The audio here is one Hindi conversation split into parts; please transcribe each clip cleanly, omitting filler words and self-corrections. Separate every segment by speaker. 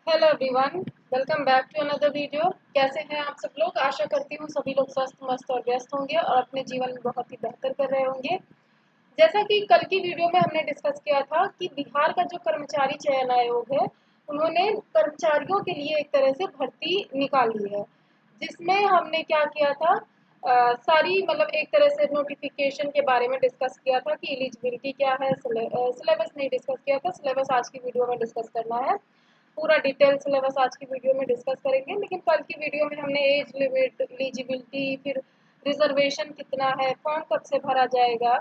Speaker 1: Hello everyone, welcome back to another video. कैसे हैं आप सब लोग? आशा करती हूँ सभी लोग स्वस्थ मस्त और व्यस्त होंगे और अपने जीवन में बहुत ही बेहतर कर रहे होंगे। जैसा कि कल की वीडियो में हमने डिस्कस किया था कि बिहार का जो कर्मचारी चयन आयोग है, उन्होंने कर्मचारियों के लिए एक तरह से भर्ती निकाली है, जिसमें हमने क्या किया था, सारी मतलब एक तरह से नोटिफिकेशन के बारे में डिस्कस किया था कि एलिजिबिलिटी क्या है। सिलेबस नहीं डिस्कस किया था, सिलेबस आज की वीडियो में डिस्कस करना है। पूरा डिटेल सिलेबस आज की वीडियो में डिस्कस करेंगे, लेकिन कल की वीडियो में हमने एज लिमिट, एलिजिबिलिटी, फिर रिजर्वेशन कितना है, फॉर्म कब से भरा जाएगा,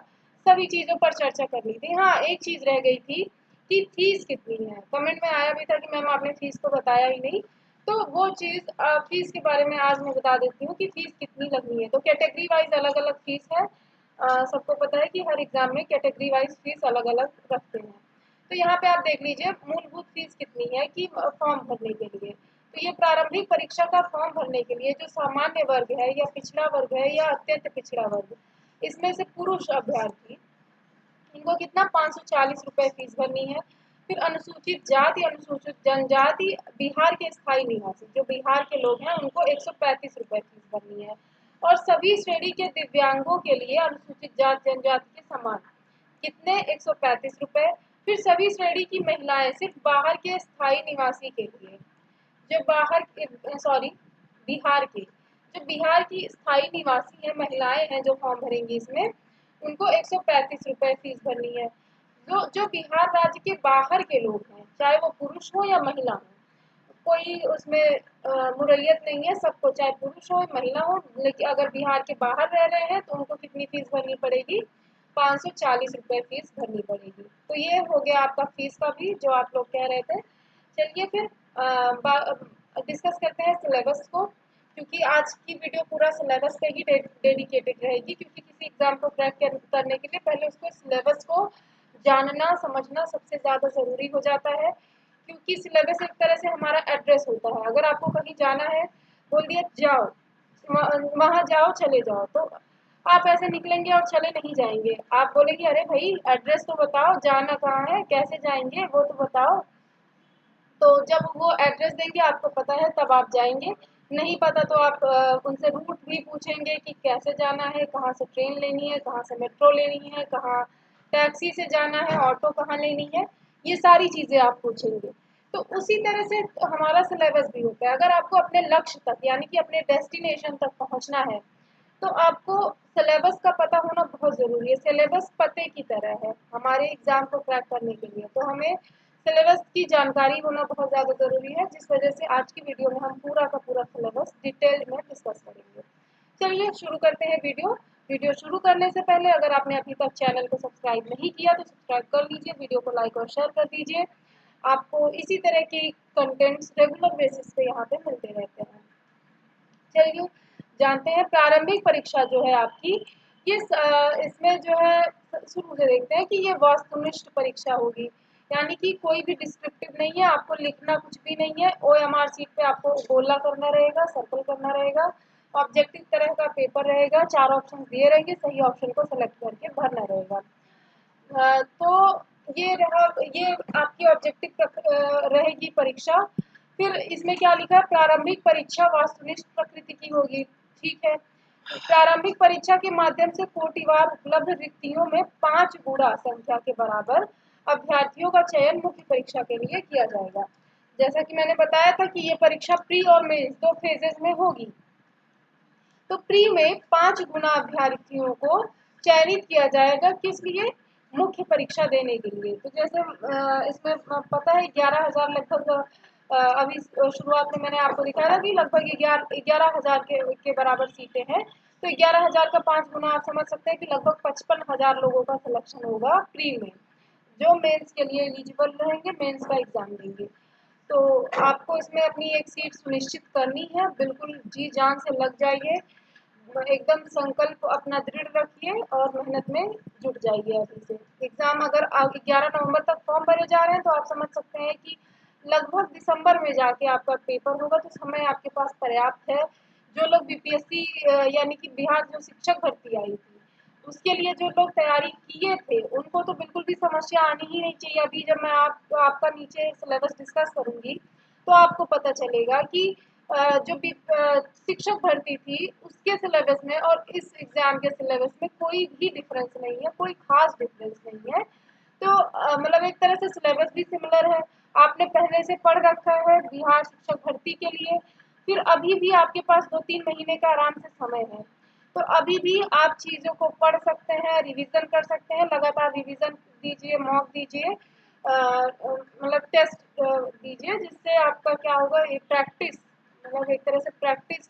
Speaker 1: सभी चीज़ों पर चर्चा कर ली थी। हाँ, एक चीज़ रह गई थी कि फीस कितनी है। कमेंट में आया भी था कि मैम आपने फीस तो बताया ही नहीं। तो वो चीज़ फीस के बारे में आज मैं बता देती हूँ कि फीस कितनी लगनी है। तो कैटेगरी वाइज अलग अलग फीस है। सबको पता है कि हर एग्जाम में कैटेगरी वाइज फीस अलग अलग रखते हैं। तो यहाँ पे आप देख लीजिए मूलभूत फीस कितनी है कि फॉर्म भरने के लिए। तो ये प्रारंभिक परीक्षा का फॉर्म भरने के लिए जो सामान्य वर्ग है या पिछड़ा वर्ग है या अत्यंत पिछड़ा वर्ग, इसमें से पुरुष अभ्यर्थी, इनको कितना 540 रुपये फीस भरनी है। फिर अनुसूचित जाति, अनुसूचित जनजाति, बिहार के स्थायी निवासी जो बिहार के लोग हैं, उनको 135 रुपये फीस भरनी है। और सभी श्रेणी के दिव्यांगों के लिए अनुसूचित जाति जनजाति के समान कितने 135 रुपये। फिर सभी श्रेणी की महिलाएं सिर्फ बाहर के स्थायी निवासी के लिए, जो बाहर के सॉरी बिहार के, जो बिहार की स्थायी निवासी है, महिलाएं हैं जो फॉर्म भरेंगी इसमें, उनको 135 रुपये फीस भरनी है। जो जो बिहार राज्य के बाहर के लोग हैं, चाहे वो पुरुष हो या महिला हो, कोई उसमें मुरैयत नहीं है, सबको चाहे पुरुष हो महिला हो, लेकिन अगर बिहार के बाहर रह रहे हैं तो उनको कितनी फीस भरनी पड़ेगी? 540 रुपये फीस भरनी पड़ेगी। तो ये हो गया आपका फीस का भी जो आप लोग कह रहे थे। चलिए फिर डिस्कस करते हैं सिलेबस को, क्योंकि आज की वीडियो पूरा सिलेबस पे ही डेडिकेटेड रहेगी, क्योंकि किसी एग्जाम को क्रैक करने के लिए पहले उसको सिलेबस को जानना समझना सबसे ज़्यादा ज़रूरी हो जाता है। क्योंकि सिलेबस एक तरह से हमारा एड्रेस होता है। अगर आपको कहीं जाना है, बोल दिया जाओ, वहाँ जाओ, चले जाओ, तो आप ऐसे निकलेंगे और चले नहीं जाएंगे। आप बोलेंगे अरे भाई एड्रेस तो बताओ, जाना कहाँ है, कैसे जाएंगे वो तो बताओ। तो जब वो एड्रेस देंगे आपको पता है तब आप जाएंगे, नहीं पता तो आप उनसे रूट भी पूछेंगे कि कैसे जाना है, कहाँ से ट्रेन लेनी है, कहाँ से मेट्रो लेनी है, कहाँ टैक्सी से जाना है, ऑटो कहाँ लेनी है, ये सारी चीज़ें आप पूछेंगे। तो उसी तरह से हमारा सिलेबस भी होता है। अगर आपको अपने लक्ष्य तक यानी कि अपने डेस्टिनेशन तक पहुँचना है, तो आपको सिलेबस का पता होना बहुत ज़रूरी है। सिलेबस पते की तरह है हमारे एग्ज़ाम को क्रैक करने के लिए। तो हमें सिलेबस की जानकारी होना बहुत ज़्यादा ज़रूरी है, जिस वजह से आज की वीडियो में हम पूरा का पूरा सिलेबस डिटेल में डिस्कस करेंगे। चलिए शुरू करते हैं वीडियो। वीडियो शुरू करने से पहले अगर आपने अभी तक चैनल को सब्सक्राइब नहीं किया तो सब्सक्राइब कर लीजिए, वीडियो को लाइक और शेयर कर दीजिए। आपको इसी तरह की कंटेंट्स रेगुलर बेसिस पे यहाँ पे मिलते रहते हैं। चलिए जानते हैं प्रारंभिक परीक्षा जो है आपकी, ये इसमें जो है शुरू से देखते हैं कि ये वस्तुनिष्ठ परीक्षा होगी। यानी कि कोई भी डिस्क्रिप्टिव नहीं है, आपको लिखना कुछ भी नहीं है। ओएमआर शीट पे आपको गोला करना रहेगा, सर्कल करना रहेगा। ऑब्जेक्टिव तरह का पेपर रहेगा, 4 ऑप्शन दिए रहेंगे, सही ऑप्शन को सेलेक्ट करके भरना रहेगा। तो ये रहा, ये आपकी ऑब्जेक्टिव रहेगी परीक्षा। फिर इसमें क्या लिखा है, प्रारंभिक परीक्षा वस्तुनिष्ठ प्रकृति की होगी। ठीक है, प्रारंभिक परीक्षा के माध्यम से कोटिवार उपलब्ध रिक्तियों में 5 गुणा संख्या के बराबर अभ्यर्थियों का चयन मुख्य परीक्षा के लिए किया जाएगा। जैसा कि मैंने बताया था कि ये परीक्षा प्री और मेंस 2 फेजेस में होगी। तो प्री में 5 गुना अभ्यर्थियों को चयनित किया जाएगा, किस लिए? मुख्य परीक्षा देने के लिए। तो जैसे इसमें पता है 11,000 लगभग, अभी शुरुआत में मैंने आपको दिखाया था कि लगभग 11,000 के बराबर सीटें हैं। तो 11,000 का 5 गुना आप समझ सकते हैं कि लगभग 55,000 लोगों का सिलेक्शन होगा प्री में, जो मेंस के लिए एलिजिबल रहेंगे, मेंस का एग्जाम देंगे। तो आपको इसमें अपनी एक सीट सुनिश्चित करनी है, बिल्कुल जी जान से लग जाइए, एकदम संकल्प अपना दृढ़ रखिए और मेहनत में जुट जाइए अभी से। एग्ज़ाम अगर 11 नवंबर तक फॉर्म भरे जा रहे हैं, तो आप समझ सकते हैं कि लगभग दिसंबर में जाके आपका पेपर होगा। तो समय आपके पास पर्याप्त है। जो लोग बीपीएससी यानी कि बिहार जो शिक्षक भर्ती आई थी, उसके लिए जो लोग तैयारी किए थे, उनको तो बिल्कुल भी समस्या आनी ही नहीं चाहिए। अभी जब मैं आपका नीचे सिलेबस डिस्कस करूँगी, तो आपको पता चलेगा कि जो भी शिक्षक भर्ती थी उसके सिलेबस में और इस एग्ज़ाम के सिलेबस में कोई भी डिफरेंस नहीं है, कोई ख़ास डिफरेंस नहीं है। तो मतलब एक तरह से सिलेबस भी सिमिलर है, आपने पहले से पढ़ रखा है बिहार शिक्षक भर्ती के लिए, फिर अभी भी आपके पास 2-3 महीने का आराम से समय है। तो अभी भी आप चीज़ों को पढ़ सकते हैं, रिवीजन कर सकते हैं, लगातार रिवीजन दीजिए, मॉक दीजिए, मतलब टेस्ट दीजिए, जिससे आपका क्या होगा, एक प्रैक्टिस, मतलब एक तरह से practice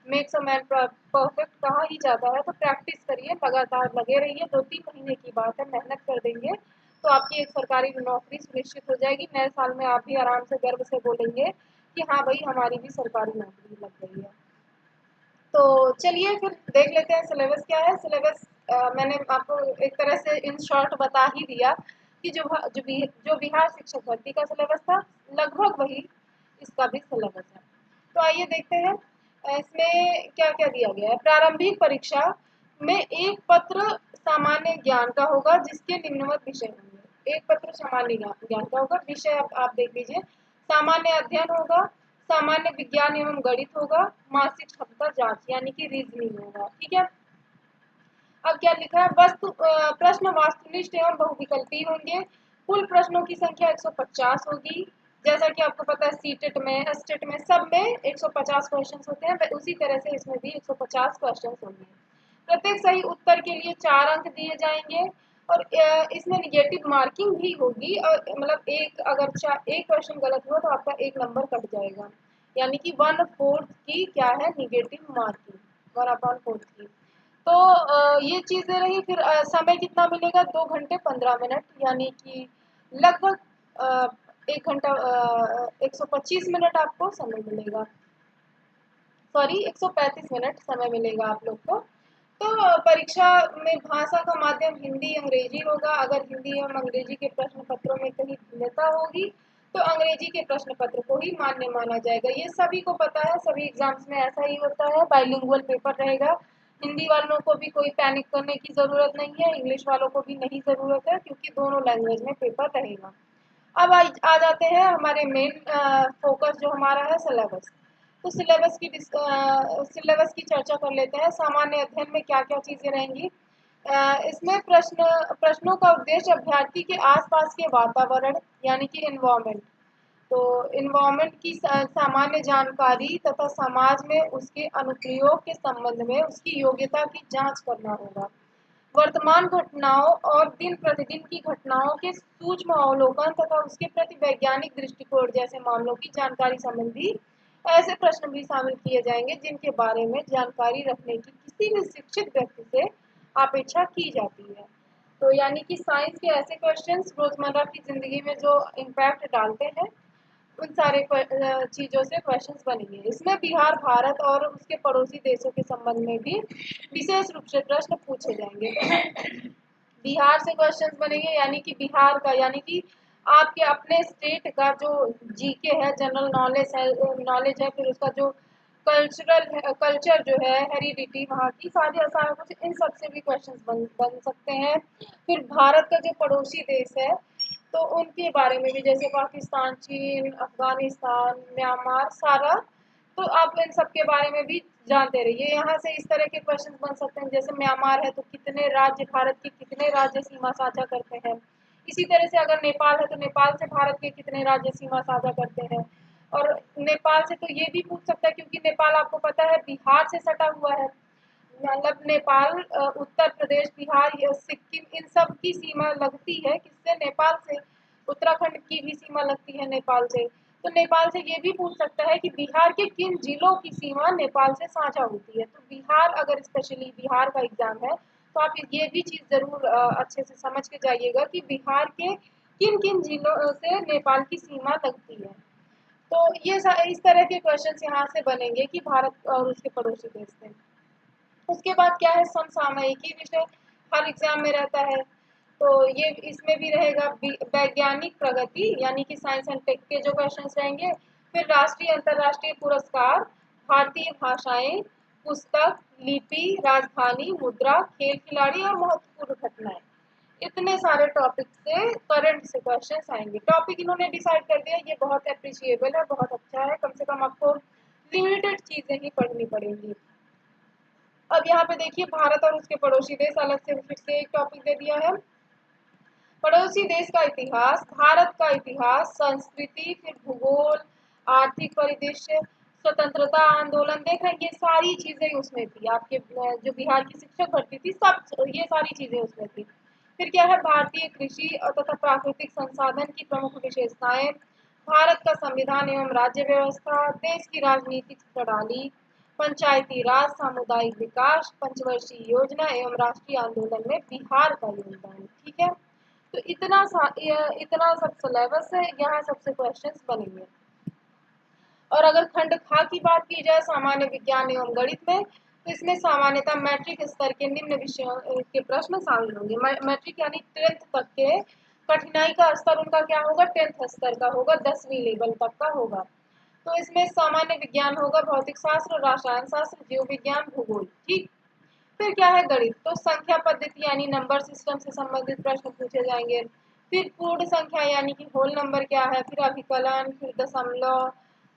Speaker 1: makes a man perfect कहा ही जाता है। तो प्रैक्टिस करिए, लगातार लगे रहिए, 2-3 महीने की बात है, मेहनत कर देंगे तो आपकी एक सरकारी नौकरी सुनिश्चित हो जाएगी। नए साल में आप भी आराम से गर्व से बोलेंगे कि हाँ भाई हमारी भी सरकारी नौकरी लग गई है। तो चलिए फिर देख लेते हैं सिलेबस क्या है। सिलेबस मैंने आपको एक तरह से इन शॉर्ट बता ही दिया कि जो बिहार शिक्षक भर्ती का सिलेबस था, लगभग वही इसका भी सिलेबस है। तो आइए देखते हैं इसमें क्या क्या दिया गया है। प्रारंभिक परीक्षा में एक पत्र सामान्य ज्ञान का होगा जिसके निम्नवत विषय होंगे। एक पत्र सामान्य ज्ञान का होगा, विषय आप देख लीजिए। सामान्य अध्ययन होगा, सामान्य विज्ञान एवं गणित होगा, मानसिक क्षमता जांच यानी कि रीजनिंग होगा। ठीक है, अब क्या लिखा है, प्रश्न वास्तुनिष्ठ एवं बहुविकल्पी होंगे। कुल प्रश्नों की संख्या 150 होगी। जैसा कि आपको पता है सीटेट में, एसटेट में, सब में 150 क्वेश्चन होते हैं, उसी तरह से इसमें भी 150 क्वेश्चन होंगे। प्रत्येक सही उत्तर के लिए 4 अंक दिए जाएंगे और इसमें निगेटिव मार्किंग भी होगी, और मतलब एक क्वेश्चन गलत हुआ तो आपका 1 नंबर कट जाएगा, यानी कि 1/4 की क्या है, निगेटिव मार्किंग, 1/4 की। तो ये चीज़ें रही। फिर समय कितना मिलेगा, 2 घंटे 15 मिनट, यानी कि लगभग 1 घंटा 125 मिनट आपको समय मिलेगा, सॉरी 135 मिनट समय मिलेगा आप लोग को। तो परीक्षा में भाषा का माध्यम हिंदी अंग्रेजी होगा। अगर हिंदी एवं अंग्रेजी के प्रश्न पत्रों में कहीं भिन्नता होगी तो अंग्रेजी के प्रश्न पत्र को ही मान्य माना जाएगा। ये सभी को पता है, सभी एग्जाम्स में ऐसा ही होता है, बाइलिंगुअल पेपर रहेगा। हिंदी वालों को भी कोई पैनिक करने की ज़रूरत नहीं है, इंग्लिश वालों को भी नहीं ज़रूरत है, क्योंकि दोनों लैंग्वेज में पेपर रहेगा। अब आ जाते हैं हमारे मेन फोकस जो हमारा है, सिलेबस। तो सिलेबस की चर्चा कर लेते हैं। सामान्य अध्ययन में क्या क्या चीज़ें रहेंगी। इसमें प्रश्नों का उद्देश्य अभ्यर्थी के आसपास के वातावरण यानी कि इन्वायरमेंट, तो इन्वायरमेंट की सामान्य जानकारी तथा समाज में उसके अनुप्रयोग के संबंध में उसकी योग्यता की जांच करना होगा। वर्तमान घटनाओं और दिन प्रतिदिन की घटनाओं के सूक्ष्म अवलोकन तथा उसके प्रति वैज्ञानिक दृष्टिकोण जैसे मामलों की जानकारी संबंधी ऐसे प्रश्न भी शामिल किए जाएंगे जिनके बारे में जानकारी रखने की किसी भी शिक्षित व्यक्ति से अपेक्षा की जाती है। तो यानी कि साइंस के ऐसे क्वेश्चंस रोजमर्रा की जिंदगी में जो इम्पैक्ट डालते हैं, उन सारे चीज़ों से क्वेश्चंस बनेंगे। इसमें बिहार भारत और उसके पड़ोसी देशों के संबंध में भी विशेष रूप से प्रश्न पूछे जाएंगे। बिहार से क्वेश्चंस बनेंगे, यानी कि बिहार का, यानी कि आपके अपने स्टेट का जो जीके है, जनरल नॉलेज है, फिर उसका जो कल्चर जो है, हेरिडिटी वहाँ की सारा कुछ, इन सब से भी क्वेश्चंस बन सकते हैं। फिर भारत का जो पड़ोसी देश है तो उनके बारे में भी, जैसे पाकिस्तान, चीन, अफगानिस्तान, म्यांमार, सारा, तो आप इन सब के बारे में भी जानते रहिए। यहाँ से इस तरह के क्वेश्चन बन सकते हैं, जैसे म्यांमार है तो कितने राज्य, भारत के कितने राज्य सीमा साझा करते हैं। इसी तरह से अगर नेपाल है तो नेपाल से भारत के कितने राज्य सीमा साझा करते हैं। और नेपाल से तो ये भी पूछ सकता है, क्योंकि नेपाल आपको पता है बिहार से सटा हुआ है, मतलब नेपाल उत्तर प्रदेश, बिहार, सिक्किम, इन सब की सीमा लगती है किससे, नेपाल से। उत्तराखंड की भी सीमा लगती है नेपाल से। तो नेपाल से ये भी पूछ सकता है कि बिहार के किन जिलों की सीमा नेपाल से साझा होती है। तो बिहार, अगर स्पेशली बिहार का एग्जाम है तो आप ये भी चीज़ ज़रूर अच्छे से समझ के जाइएगा कि बिहार के किन किन जिलों से नेपाल की सीमा लगती है। तो ये इस तरह के क्वेश्चंस यहाँ से बनेंगे कि भारत और उसके पड़ोसी देश से। उसके बाद क्या है, समसामयिकी विषय हर एग्जाम में रहता है, तो ये इसमें भी रहेगा। वैज्ञानिक प्रगति यानी कि साइंस एंड टेक के जो क्वेश्चंस रहेंगे। फिर राष्ट्रीय अंतर्राष्ट्रीय पुरस्कार, भारतीय भाषाएं, पुस्तक, लिपि, राजधानी, मुद्रा, खेल खिलाड़ी और महत्वपूर्ण घटनाएं। इतने सारे टॉपिक से करंट से क्वेश्चंस आएंगे। टॉपिक इन्होंने डिसाइड कर दिया, ये बहुत अप्रिशिएबल है, बहुत अच्छा है। कम से कम आपको लिमिटेड चीजें ही पढ़नी पड़ेंगी। अब यहाँ पे देखिए, भारत और उसके पड़ोसी देश, अलग से फिर से एक टॉपिक दे दिया है। पड़ोसी देश का इतिहास, भारत का इतिहास, संस्कृति, फिर भूगोल, आर्थिक परिदृश्य, स्वतंत्रता आंदोलन। देख रहे हैं, ये सारी चीजें उसमें थी। आपके जो बिहार की शिक्षक भर्ती थी, सब ये सारी चीजें उसमें थी। फिर क्या है, भारतीय कृषि और तथा प्राकृतिक संसाधन की प्रमुख विशेषताएं, भारत का संविधान एवं राज्य व्यवस्था, देश की राजनीतिक प्रणाली, पंचायती राज, सामुदायिक विकास, पंचवर्षीय योजना एवं राष्ट्रीय आंदोलन में बिहार का योगदान। ठीक है, तो इतना सब सिलेबस है, यहाँ सबसे क्वेश्चंस बनेंगे। और अगर खंड खा की बात की जाए, सामान्य विज्ञान एवं गणित में, तो इसमें सामान्यतः मैट्रिक स्तर के निम्न विषयों के प्रश्न शामिल होंगे। मैट्रिक यानी 10th तक के, कठिनाई का स्तर उनका क्या होगा, 10th स्तर का होगा, 10वीं लेवल तक का होगा। तो इसमें सामान्य विज्ञान होगा, भौतिक शास्त्र, रसायन शास्त्र, जीव विज्ञान, भूगोल। ठीक, फिर क्या है गणित, तो संख्या पद्धति यानी नंबर सिस्टम से संबंधित प्रश्न पूछे जाएंगे। फिर पूर्ण संख्या यानी कि होल नंबर क्या है, फिर अभिकलन, फिर दशमलव,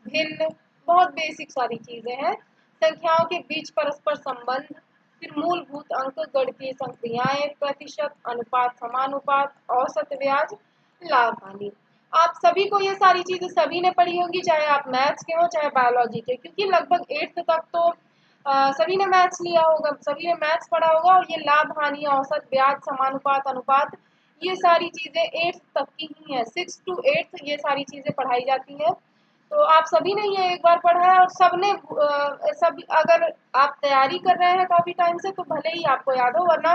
Speaker 1: भिन्न, बहुत बेसिक सारी चीजें हैं। संख्याओं के बीच परस्पर संबंध, फिर मूलभूत अंक, गणितीय संक्रियाएं, प्रतिशत, अनुपात, समानुपात, औसत ब्याज, लाभ हानि। आप सभी को ये सारी चीजें सभी ने पढ़ी होंगी, चाहे आप मैथ्स के हो चाहे बायोलॉजी के, क्योंकि लगभग 8th तक तो सभी ने मैथ्स लिया होगा, सभी ने मैथ्स पढ़ा होगा। और ये लाभ हानि, औसत ब्याज, समानुपात, अनुपात, ये सारी चीजें 8th तक की ही है। 6th to 8th ये सारी चीजें पढ़ाई जाती है। तो आप सभी ने ये एक बार पढ़ा है, और सबने सब, अगर आप तैयारी कर रहे हैं काफी टाइम से तो भले ही आपको याद हो, वरना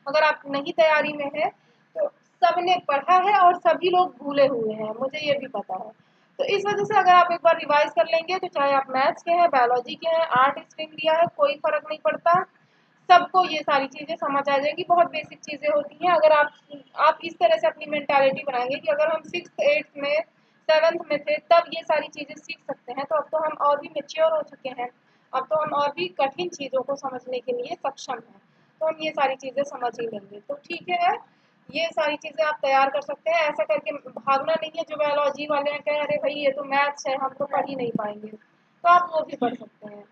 Speaker 1: अगर आप नहीं तैयारी में है तो सबने पढ़ा है और सभी लोग भूले हुए हैं, मुझे ये भी पता है। तो इस वजह से अगर आप एक बार रिवाइज कर लेंगे, तो चाहे आप मैथ्स के हैं, बायोलॉजी के हैं, आर्ट स्ट्रीम लिया है, कोई फर्क नहीं पड़ता, सबको ये सारी चीजें समझ आ जाएगी। बहुत बेसिक चीजें होती हैं। अगर आप इस तरह से अपनी मेंटालिटी बनाएंगे कि अगर हम 6th 8th में 7th में थे तब ये सारी चीजें सीख सकते हैं, तो अब तो हम और भी मेच्योर हो चुके हैं, अब तो हम और भी कठिन चीजों को समझने के लिए सक्षम हैं, तो हम ये सारी चीजें समझ ही लेंगे। तो ठीक है, ये सारी चीजें आप तैयार कर सकते हैं। ऐसा करके भागना नहीं है, जो बायोलॉजी वाले हैं कहे अरे भाई ये तो मैथ्स है, हम तो पढ़ ही नहीं पाएंगे, तो आप वो भी पढ़ सकते हैं।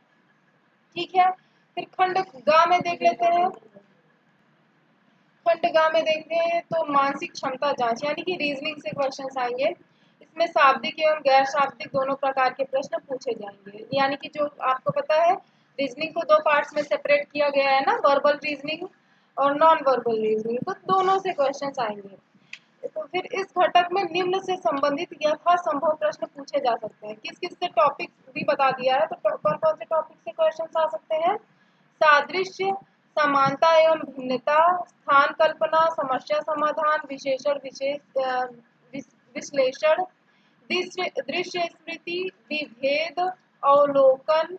Speaker 1: ठीक है, फिर खंड ग में देख लेते हैं। खंड ग में देखते हैं तो मानसिक क्षमता जांच यानी कि रीजनिंग से क्वेश्चंस आएंगे। इसमें शाब्दिक एवं गैर शाब्दिक दोनों प्रकार के प्रश्न पूछे जाएंगे। यानी कि जो आपको पता है, रीजनिंग को दो पार्ट्स में सेपरेट किया गया है ना, वर्बल रीजनिंग और नॉन वर्बल रीजनिंग, तो दोनों से क्वेश्चंस आएंगे। तो फिर इस घटक में निम्न से संबंधित यथासंभव प्रश्न पूछे जा सकते हैं। किस किस से टॉपिक भी बता दिया है, तो कौन कौन से टॉपिक से क्वेश्चन आ सकते हैं। सादृश्य, समानता एवं भिन्नता, स्थान कल्पना, समस्या समाधान, विशेषण, विश्लेषण, दृश्य स्मृति, विभेद, अवलोकन,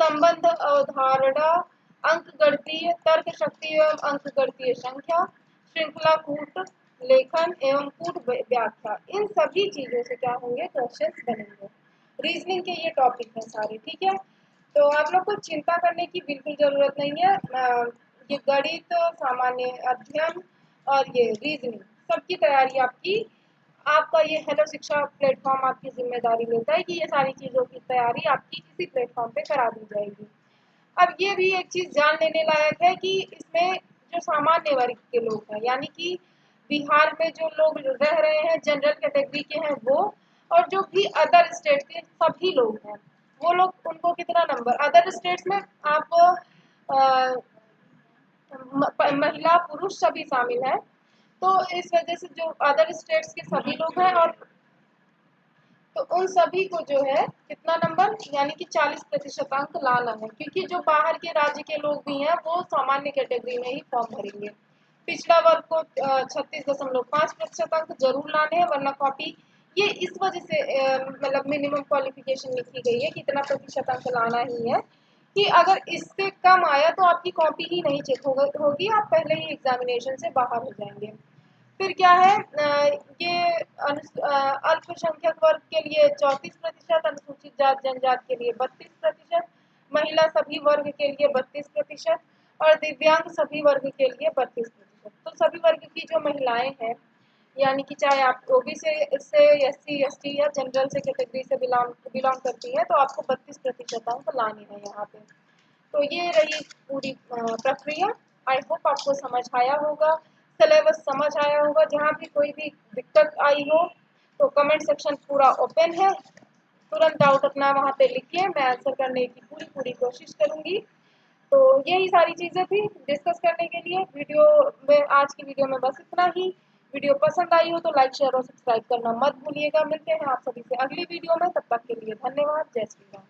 Speaker 1: संबंध अवधारणा, अंकगणितीय तर्क शक्ति एवं अंकगणितीय संख्या, श्रृंखला कूट लेखन एवं कूट व्याख्या। इन सभी चीजों से क्या होंगे, क्वेश्चंस बनेंगे। रीजनिंग के ये टॉपिक हैं सारे। ठीक है, तो आप लोग को चिंता करने की बिल्कुल जरूरत नहीं है। ये गणित, सामान्य अध्ययन और ये रीजनिंग, सबकी तैयारी आपका ये हेलो शिक्षा प्लेटफॉर्म आपकी जिम्मेदारी लेता है कि ये सारी चीजों की तैयारी आपकी इसी प्लेटफॉर्म पे करा दी जाएगी। अब ये भी एक चीज जान लेने लायक है कि इसमें जो सामान्य वर्ग के लोग हैं, यानी कि बिहार में जो लोग रह रहे हैं, जनरल कैटेगरी के हैं वो, और जो भी अदर स्टेट के सभी लोग हैं, वो लोग, उनको कितना नंबर, अदर स्टेट्स में आप महिला पुरुष सभी शामिल है। तो इस वजह से जो अदर स्टेट्स के सभी लोग हैं, और तो उन सभी को जो है कितना नंबर, यानी कि 40% अंक लाना है, क्योंकि जो बाहर के राज्य के लोग भी हैं वो सामान्य कैटेगरी में ही फॉर्म भरेंगे। पिछड़ा वर्ग को 36.5% अंक जरूर लाने हैं, वरना कॉपी, ये इस वजह से मतलब मिनिमम क्वालिफिकेशन लिखी गई है कि इतना प्रतिशत अंक लाना ही है, कि अगर इससे कम आया तो आपकी कॉपी ही नहीं चेक होगी, आप पहले ही एग्जामिनेशन से बाहर हो जाएंगे। फिर क्या है, ये अल्पसंख्यक वर्ग के लिए 34%, अनुसूचित जात जनजात के लिए 32%, महिला सभी वर्ग के लिए 32% और दिव्यांग सभी वर्ग के लिए 32%। प्रतिशत। तो सभी वर्ग की जो महिलाएं हैं, यानी कि चाहे आप ओबी से इससे एससी एसटी या जनरल से कैटेगरी से बिलोंग करती है, तो आपको 32% अंक लाने हैं यहाँ पे। तो ये रही पूरी प्रक्रिया। आई होप आपको समझ आया होगा, सिलेबस समझ आया होगा। जहाँ भी कोई भी दिक्कत आई हो तो कमेंट सेक्शन पूरा ओपन है, तुरंत डाउट अपना वहाँ पे लिखिए, मैं आंसर करने की पूरी कोशिश करूँगी। तो यही सारी चीज़ें थी डिस्कस करने के लिए वीडियो में। आज की वीडियो में बस इतना ही। वीडियो पसंद आई हो तो लाइक शेयर और सब्सक्राइब करना मत भूलिएगा। मिलते हैं आप सभी से अगली वीडियो में, तब तक के लिए धन्यवाद। जय श्री राम।